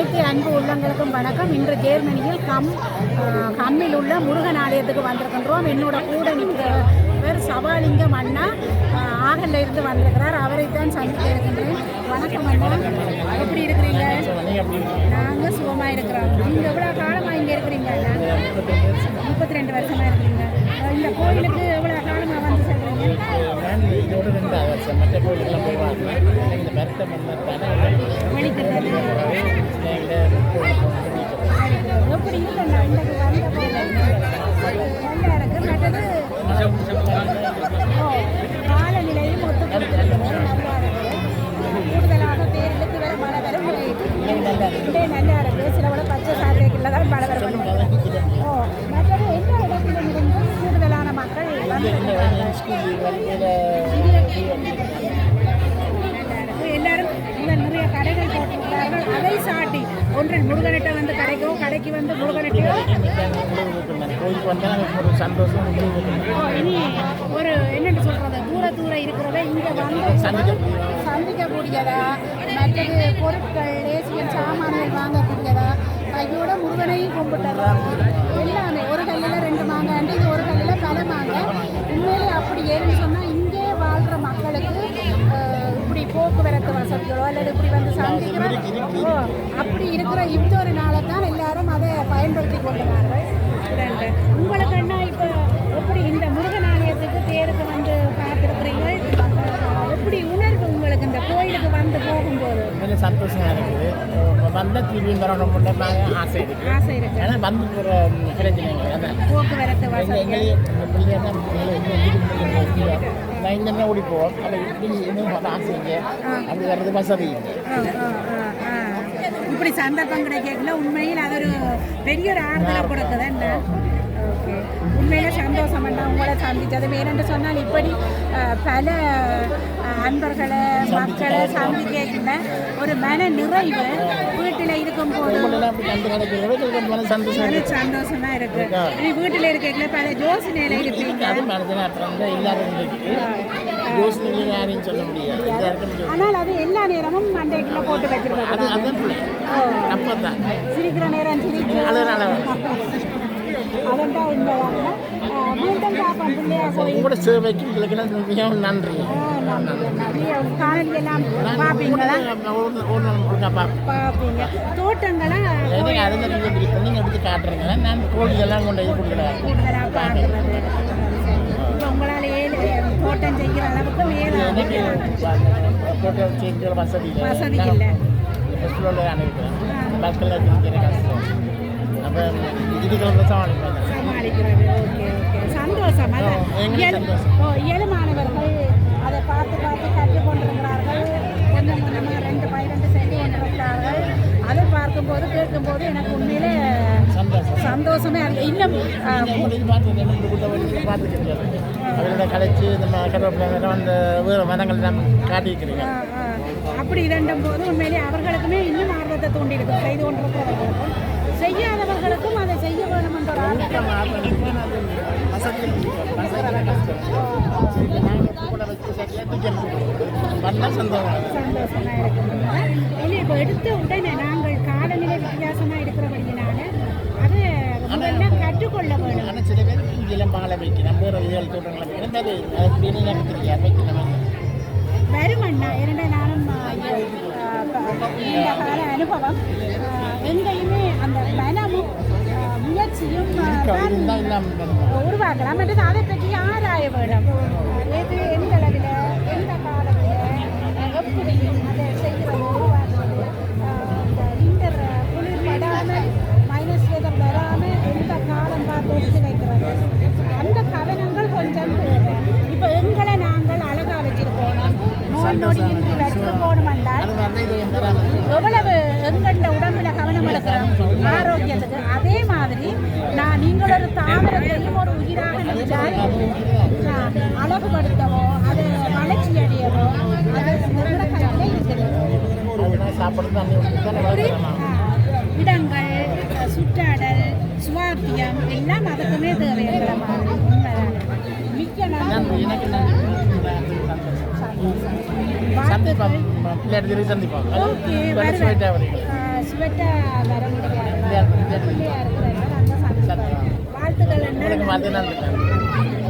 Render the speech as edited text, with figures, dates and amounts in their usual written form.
அனைத்து அன்பு உள்ளங்களுக்கும் வணக்கம். இன்று ஜெர்மனியில் கம்மில் உள்ள முருகன் ஆலயத்துக்கு வந்திருக்கின்றோம். என்னோட கூட நிற்கிறவர் சபாலிங்கம் அண்ணா ஆகல்ல இருந்து வந்திருக்கிறார். அவரைத்தான் சந்திக்க இருக்கின்றேன். வணக்கம் அண்ணா, எப்படி இருக்கிறீங்க? நாங்கள் சுகமாக இருக்கிறோம். நீங்கள் எவ்வளோ காலமாக இங்கே இருக்கிறீங்க அண்ணா? 32 வருஷமாக இருக்கிறீங்க. இந்த கோயிலுக்கு எவ்வளோ காலமாக வந்து சொல்கிறீங்க? எப்படி இருக்குண்ணா இன்றைக்கு வந்த நல்லா இருக்கு. மற்றது காலநிலையும் ஒத்துக்கொள்கிறது, நல்லா இருக்கு. கூடுதலாக பேருக்கு வேறு மழை வரும் இதே நல்லா இருக்கு. சில விட பச்சை சாலைகளில் தான் மழை வரும். மற்றது எல்லா இடத்திலும் இருந்து கூடுதலான மக்கள் எல்லாரும் நிறைய கடைகள் போட்டிருக்கிறார்கள். அதை சாட்டி ஒன்றில் முருகனிட்ட வந்து கடைக்கு வந்து முருகனிட்டையோ இனி ஒரு என்னென்னு சொல்றது தூர இருக்கிறத இங்கே வந்து சந்திக்கக்கூடியதா, மற்றது பொருட்கள் தேசிய சாமான்கள் வாங்கக்கூடியதா, கையோட முருகனையும் கும்பிட்டுறோம். எல்லாமே ஒரு கல்லில் 2 மாங்காண்டு, இது ஒரு கல்லில் பல மாங்காய். உண்மையிலே அப்படி ஏன்னு சொன்னால் இங்கே வாழ்கிற மக்களுக்கு இப்படி போக்குவரத்து வசதிகளோ அல்லது இப்படி வந்து சந்திக்கிறோம் அப்படி இருக்கிற இந்த ஒரு நாளை தான் எல்லாரும் அதை பயன்படுத்தி கொள்கிறார்கள். உங்களுக்கு என்ன இப்போ எப்படி இந்த முருகன் ஆலயத்துக்கு தேருக்கு வந்து பார்த்துருக்குறீங்கள்? எப்படி உணர்வு உங்களுக்கு இந்த கோயிலுக்கு வந்து போகும்போது? சந்தோஷமாக இருக்குது. வந்தால் திரும்பி வரணும் ஆசை இருக்கு. ஆனால் வந்து போகிற பிரச்சனைகள் போக்குவரத்து வசதி நான் இந்த ஓடி போவோம். அதை இன்னும் ஆசைங்க அது வர்றது வசதி இப்படி சந்தர்ப்பம் கிடைக்கல. உண்மையில் அது ஒரு பெரிய ஒரு ஆறுதலை கொடுக்குது. என்ன ஓகே, உண்மையில சந்தோஷம் பண்ண உங்களை சந்தித்தது. வேறென்று சொன்னால் இப்படி பல அன்பர்களை மக்களை சந்திக்க ஒரு மன நிறைவு வீட்டில் இருக்கும்போது சந்தோஷமா இருக்கு. வீட்டில் இருக்க பல யோசனையில இருப்பீங்க. ஆனால் அது எல்லா நேரமும் மண்டைக்குள்ள போட்டு வச்சிருக்காங்க. சிரிக்கிற நேரம் அதெல்லாம் உண்மைதாங்க. மீண்டும் பார்ப்போம் பிள்ளையா உங்களோட சேவைக்கு மிகவும் நன்றி. காணொலி எல்லாம் பார்ப்பீங்களா? பார்ப்பீங்க. தோட்டங்களாம் நீங்கள் எடுத்து காட்டுறீங்க. நான் கோழிகள்லாம் கொண்டு போய் கொடுக்குறேன். கூடுதலாக பார்க்குறது உங்களால் தோட்டம் செய்கிற அளவுக்கு தோட்டம் செய்கிற வசதி இல்லை. மக்கள் கஷ்டம். அப்போ இதுக்கு சமாளிக்கிறது. ஓகே ஓகே, சந்தோஷம். இயலுமானவர்கள் அதை பார்த்து கற்றுக்கொண்டிருக்கிறார்கள். கொஞ்சம் கொஞ்சமாக 2 செய்து கொண்டிருக்கிறார்கள். அதை பார்க்கும்போது கேட்கும்போது எனக்கு உண்மையிலே சந்தோஷமே. இன்னும் அவரோட கலைச்சி நம்ம கருவேப்பிலை அந்த வேறு மரங்கள் நம்ம காட்டியிருக்கிறீங்க. அப்படி இரண்டும் போது உண்மையிலே அவர்களுக்குமே இன்னும் ஆர்வத்தை தூண்டியிருக்கும். செய்து கொண்டிருக்கிறவர்களுக்கும் செய்யாதவர்களுக்கும் அதை செய்ய வேண்டும் என்ற சந்தோஷமாக இருக்கும். இப்போ எடுத்த உடனே நாங்கள் காலநிலை வித்தியாசமாக இருக்கிறபடினால அதை முதல்ல கற்றுக்கொள்ள வேண்டும். ஆனால் சில பேர் இதில் பாலை வைக்கிறேன், வேறு இதுகள் தோட்டங்களை வைக்கிறேன் வருமண்ணா. இரண்டே நானும் நீண்ட கால அனுபவம். எங்கேயுமே அந்த மனமும் முயற்சியும் உருவாக்கலாம். மற்றது அதை பற்றி ஆராய வேணும். எது எந்த அளவில் எந்த காலத்தில் எப்படி அதை செய்கிறது உருவாக்குறது. விண்டர் குளிர் படாமல் மைனஸ் வெதர் வராமல் எந்த காலம் பார்த்து எடுத்து வைக்கிறது. அந்த கவனங்கள் கொஞ்சம் தேவை. இப்போ எங்களை நாங்கள் அழகாக வச்சிருக்கோம். நோய் இன்றி வச்சிருக்கணும் என்றால் எவ்வளவு எங்கண்ட உடம்புல கவனம் எடுக்கிறோம் ஆரோக்கியத்துக்கு. அதே மாதிரி நீங்கள் ஒரு தாவரத்தையும் ஒரு உயிராக நினைச்சால் அழகுபடுத்தவோ அதை வளர்ச்சி அடையவோ அது நிறைய கையில இருக்குது. இடங்கள், சுற்றாடல், சுவாத்தியம் எல்லாம் அதுக்குமே தேவையான மாதிரி. உண்மைதான். மிக்க நன்றி. சந்திப்போம். ஸ்வெட்டர் பிள்ளையா இருக்கிற அந்த சந்தோஷம். வாழ்த்துக்கள் உங்களுக்கு என்ன பார்த்து நன்றி.